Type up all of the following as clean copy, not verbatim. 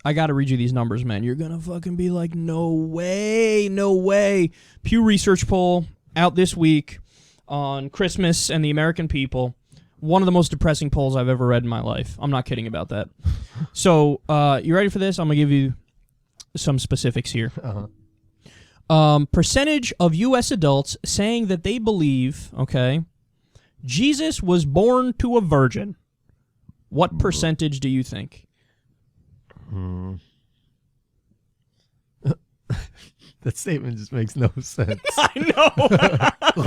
I got to read you these numbers, man. You're going to fucking be like, no way, no way. Pew Research poll out this week on Christmas and the American people. One of the most depressing polls I've ever read in my life. I'm not kidding about that. So, you ready for this? I'm going to give you some specifics here. Percentage of U.S. adults saying that they believe, Jesus was born to a virgin. What percentage do you think? That statement just makes no sense. I know.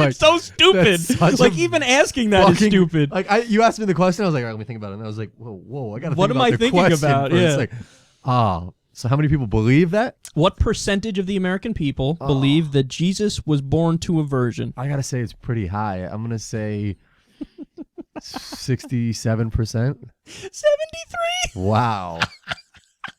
It's so stupid. Like, even asking that is stupid. Like, you asked me the question, I was like, all right, let me think about it. And I was like, whoa, I got to think about the question. What am I thinking about? Yeah. Like, so how many people believe that? What percentage of the American people believe that Jesus was born to a virgin? I got to say it's pretty high. I'm going to say 67%. 73? Wow.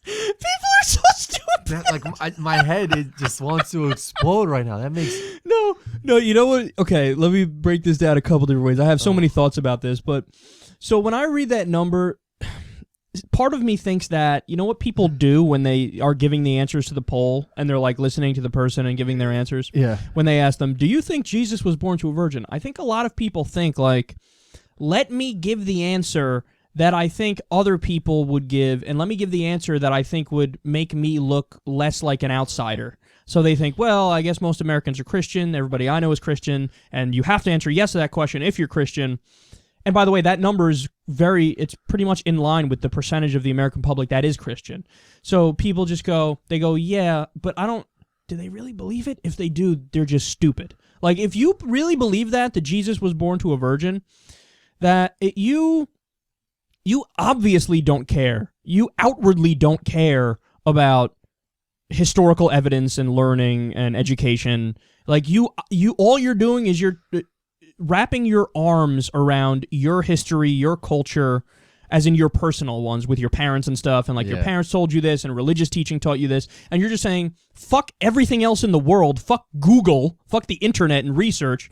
People are so stupid. That, my head, it just wants to explode right now. That makes... No, you know what? Okay, let me break this down a couple different ways. I have so many thoughts about this, but... So when I read that number, part of me thinks that, you know what people do when they are giving the answers to the poll, and they're like listening to the person and giving their answers? Yeah. When they ask them, do you think Jesus was born to a virgin? I think a lot of people think, like, let me give the answer that I think other people would give, and let me give the answer that I think would make me look less like an outsider. So they think, well, I guess most Americans are Christian, everybody I know is Christian, and you have to answer yes to that question if you're Christian. And by the way, that number is it's pretty much in line with the percentage of the American public that is Christian. So people just go, yeah, but do they really believe it? If they do, they're just stupid. Like, if you really believe that Jesus was born to a virgin, you obviously don't care. You outwardly don't care about historical evidence and learning and education. Like, all you're doing is you're wrapping your arms around your history, your culture, as in your personal ones with your parents and stuff, and your parents told you this, and religious teaching taught you this, and you're just saying, fuck everything else in the world, fuck Google, fuck the internet and research.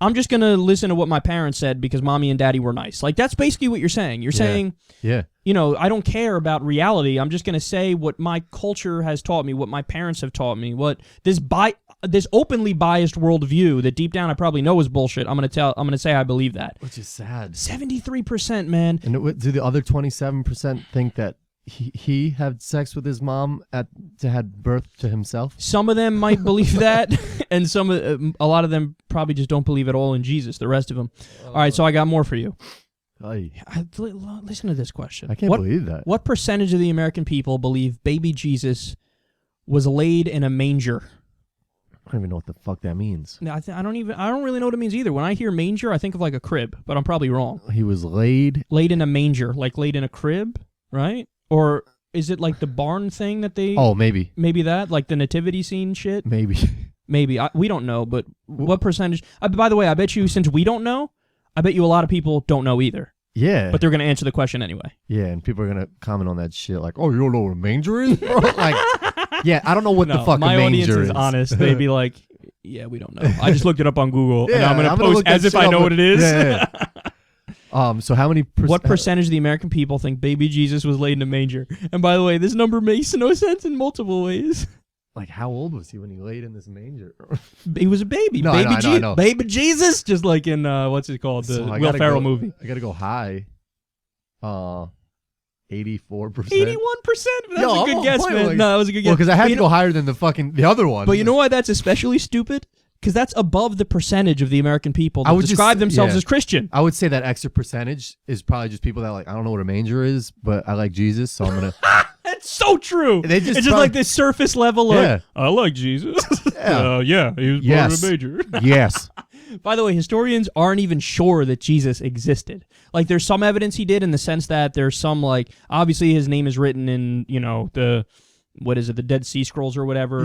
I'm just going to listen to what my parents said because mommy and daddy were nice. Like, that's basically what you're saying. You're saying, you know, I don't care about reality. I'm just going to say what my culture has taught me, what my parents have taught me, what this openly biased worldview that deep down I probably know is bullshit. I'm going to say I believe that. Which is sad. 73%, man. And do the other 27% think that he had sex with his mom to had birth to himself? Some of them might believe that, and a lot of them probably just don't believe at all in Jesus. The rest of them. All right, so I got more for you. Listen to this question. I can't believe that. What percentage of the American people believe baby Jesus was laid in a manger? I don't even know what the fuck that means. I don't really know what it means either. When I hear manger, I think of like a crib, but I'm probably wrong. He was laid in a manger, like laid in a crib, right? Or is it like the barn thing that they... Oh, maybe. Maybe that? Like the nativity scene shit? Maybe. Maybe. We don't know, but what percentage... by the way, I bet you, since we don't know, I bet you a lot of people don't know either. Yeah. But they're going to answer the question anyway. Yeah, and people are going to comment on that shit like, oh, you don't know what a manger is? Like, yeah, I don't know what the fuck a manger is. My audience is honest. They'd be like, yeah, we don't know. I just looked it up on Google, and I'm going to post as if I know what it is. Yeah. So how many what percentage of the American people think baby Jesus was laid in a manger? And by the way, this number makes no sense in multiple ways. Like, how old was he when he laid in this manger? He was a baby. I know. Baby Jesus, just like in what's it called, the Will Ferrell movie. I gotta go high. 84%. 81%. That's a good guess, man. Like, no, that was a good guess. Well, because I had to go higher than the other one. But you know why that's especially stupid? Because that's above the percentage of the American people that describe themselves as Christian. I would say that extra percentage is probably just people that like, I don't know what a manger is, but I like Jesus, so I'm gonna. That's so true. It's just like this surface level of, I like Jesus. Yeah, he was born in a manger. Yes. By the way, historians aren't even sure that Jesus existed. Like, there's some evidence he did in the sense that there's some, like, obviously his name is written in, you know, the Dead Sea Scrolls or whatever,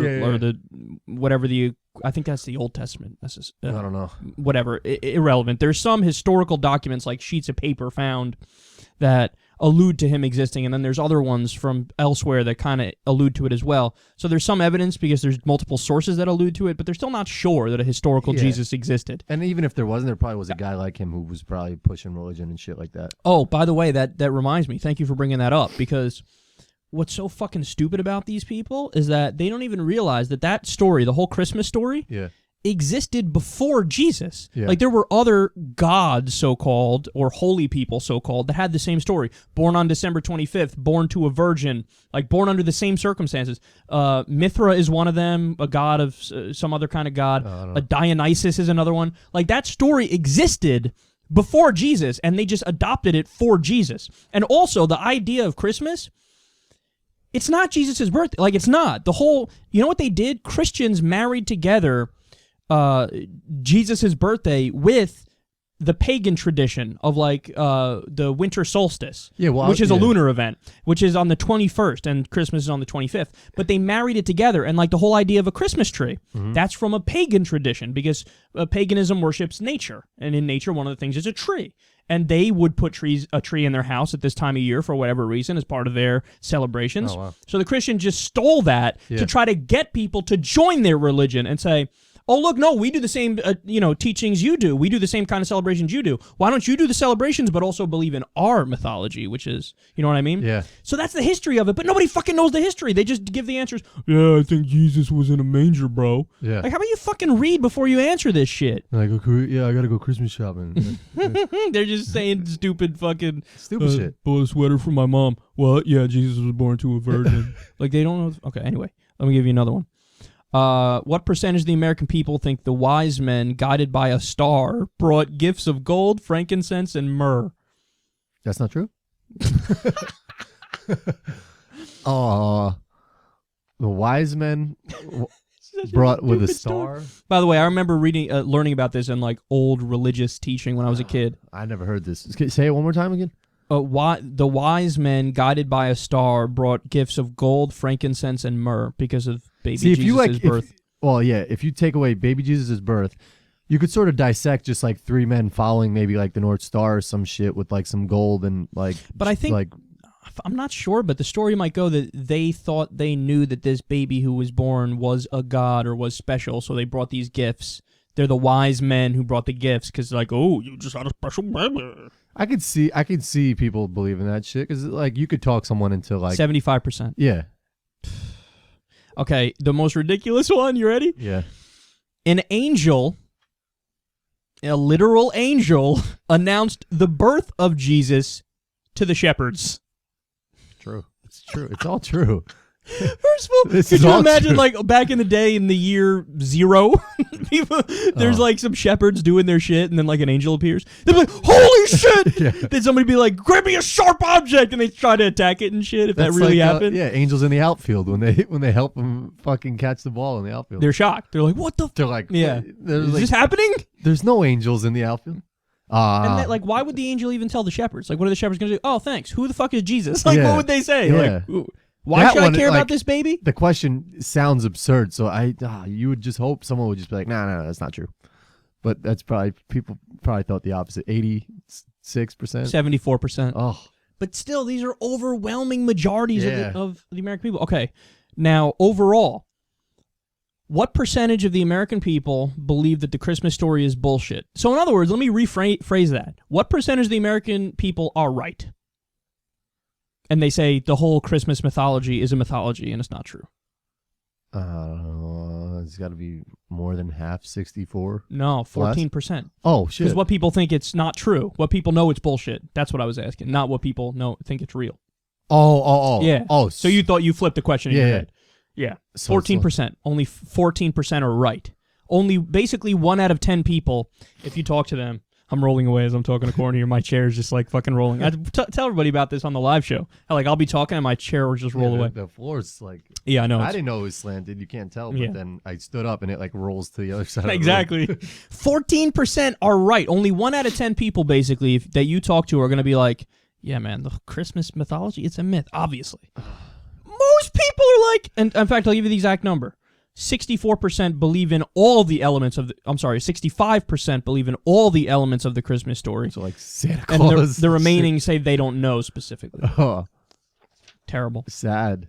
I think that's the Old Testament. That's just, I don't know. Whatever, irrelevant. There's some historical documents, like sheets of paper found, that allude to him existing, and then there's other ones from elsewhere that kind of allude to it as well. So there's some evidence because there's multiple sources that allude to it, but they're still not sure that a historical Jesus existed. And even if there wasn't, there probably was a guy like him who was probably pushing religion and shit like that. Oh, by the way, that reminds me. Thank you for bringing that up, because what's so fucking stupid about these people is that they don't even realize that story, the whole Christmas story, existed before Jesus. Yeah. Like there were other gods, so-called, or holy people, so-called, that had the same story. Born on December 25th, born to a virgin, like born under the same circumstances. Mithra is one of them, a god of some other kind of god. A Dionysus is another one. Like that story existed before Jesus, and they just adopted it for Jesus. And also, the idea of Christmas, it's not Jesus' birthday. Like, it's not. The whole, you know what they did? Christians married together Jesus' birthday with the pagan tradition of like the winter solstice, which is a lunar event, which is on the 21st, and Christmas is on the 25th. But they married it together, and like the whole idea of a Christmas tree, that's from a pagan tradition, because paganism worships nature, and in nature, one of the things is a tree. And they would put a tree in their house at this time of year for whatever reason as part of their celebrations. Oh, wow. So the Christian just stole that to try to get people to join their religion and say, oh, look, no, we do the same, teachings you do. We do the same kind of celebrations you do. Why don't you do the celebrations but also believe in our mythology, which is, you know what I mean? Yeah. So that's the history of it, but nobody fucking knows the history. They just give the answers, yeah, I think Jesus was in a manger, bro. Yeah. Like, how about you fucking read before you answer this shit? Like, okay, I gotta go Christmas shopping. They're just saying stupid fucking... Stupid shit. Bought a sweater for my mom. What? Yeah, Jesus was born to a virgin. Like, they don't know... Okay, anyway, let me give you another one. What percentage of the American people think the wise men, guided by a star, brought gifts of gold, frankincense, and myrrh? That's not true? The wise men brought with a star? By the way, I remember learning about this in like old religious teaching when I was a kid. I never heard this. Say it one more time again. The wise men, guided by a star, brought gifts of gold, frankincense, and myrrh because of baby Jesus' birth. If you take away baby Jesus' birth, you could sort of dissect just like three men following maybe like the North Star or some shit with like some gold and like... But I think... like, I'm not sure, but the story might go that they thought they knew that this baby who was born was a god or was special, so they brought these gifts. They're the wise men who brought the gifts because they're like, oh, you just had a special baby. I could see people believing that shit because like you could talk someone into like 75%. Yeah. Okay, the most ridiculous one. You ready? Yeah. An angel, a literal angel, announced the birth of Jesus to the shepherds. True. It's true. It's all true. First of all, could you imagine, like, back in the day in the year 0, people, there's, like, some shepherds doing their shit, and then, like, an angel appears. They'd be like, holy shit! Yeah. Then somebody be like, grab me a sharp object, and they try to attack it and shit, if that really happened. Yeah, angels in the outfield, when they help them fucking catch the ball in the outfield. They're shocked. They're like, what the... They're like... Yeah. Is this happening? There's no angels in the outfield. And that, like, why would the angel even tell the shepherds? Like, what are the shepherds going to do? Oh, thanks. Who the fuck is Jesus? Like, what would they say? Yeah. Like, why should I care about this baby? The question sounds absurd, so you would just hope someone would just be like, no, that's not true. But that's people probably thought the opposite. 86%? 74%. Oh. But still, these are overwhelming majorities of the American people. Okay, now, overall, what percentage of the American people believe that the Christmas story is bullshit? So, in other words, let me rephrase that. What percentage of the American people are right? And they say the whole Christmas mythology is a mythology, and it's not true. It's got to be more than half, 64. No, 14%. Oh, shit. Because what people think it's not true. What people know it's bullshit. That's what I was asking. Not what people think it's real. Oh. Yeah. Oh. So you thought you flipped the question in your head. Yeah. So 14%. Only 14% are right. Only basically 1 out of 10 people, if you talk to them, I'm rolling away as I'm talking to Corny here. My chair is just like fucking rolling. I tell everybody about this on the live show. How like I'll be talking and my chair will just roll away. The floor's like... Yeah, I know. I didn't know it was slanted. You can't tell. But then I stood up and it like rolls to the other side exactly. of the room. 14% are right. Only 1 out of 10 people basically that you talk to are going to be like, yeah, man, the Christmas mythology, it's a myth, obviously. Most people are like, and in fact, I'll give you the exact number. 64% believe in all the elements of the... I'm sorry, 65% believe in all the elements of the Christmas story. So like Santa Claus. And the remaining say they don't know specifically. Oh. Terrible. Sad.